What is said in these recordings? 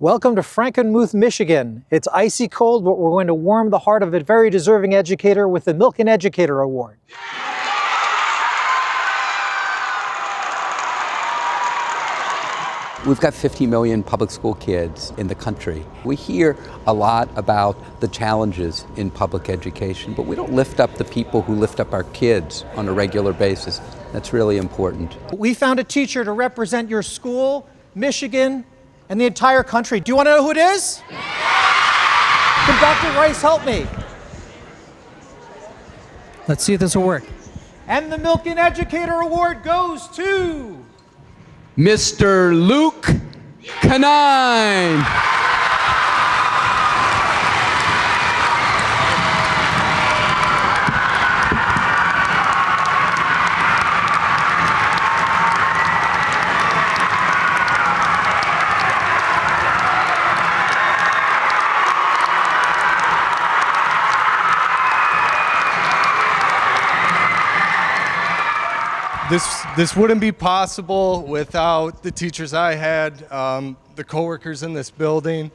Welcome to Frankenmuth, Michigan. It's icy cold, but we're going to warm the heart of a very deserving educator with the Milken Educator Award. We've got 50 million public school kids in the country. We hear a lot about the challenges in public education, but we don't lift up the people who lift up our kids on a regular basis. That's really important. We found a teacher to represent your school, Michigan, and the entire country. Do you want to know who it is? Can Dr. Rice help me? Let's see if this will work. And the Milken Educator Award goes to Mr. Luke Kanine. This wouldn't be possible without the teachers I had, the coworkers in this building,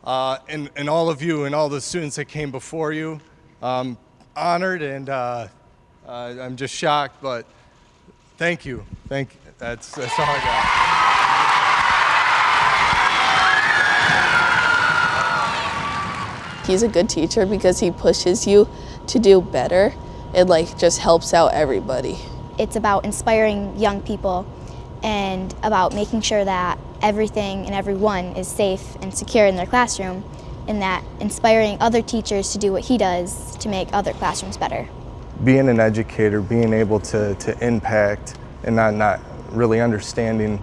and all of you and all the students that came before you. Honored, and I'm just shocked, but thank you. Thank you. That's all I got. He's a good teacher because he pushes you to do better. It just helps out everybody. It's about inspiring young people and about making sure that everything and everyone is safe and secure in their classroom, and that inspiring other teachers to do what he does to make other classrooms better. Being an educator, being able to impact and not really understanding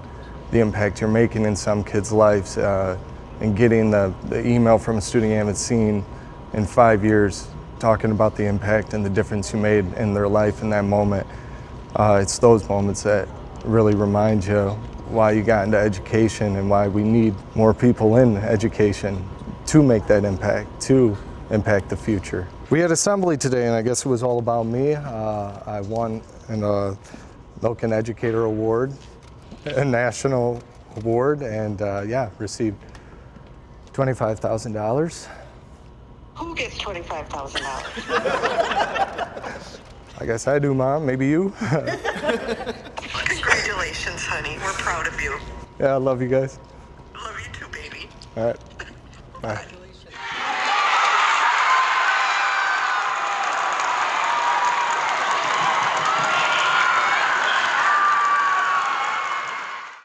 the impact you're making in some kids' lives, and getting the email from a student you haven't seen in 5 years talking about the impact and the difference you made in their life in that moment. It's those moments that really remind you why you got into education and why we need more people in education to make that impact, to impact the future. We had assembly today, and I guess it was all about me. I won a Milken Educator Award, a national award, and received $25,000. Who gets $25,000? I guess I do, Mom. Maybe you? Congratulations, honey. We're proud of you. Yeah, I love you guys. Love you too, baby. All right. Bye. Bye.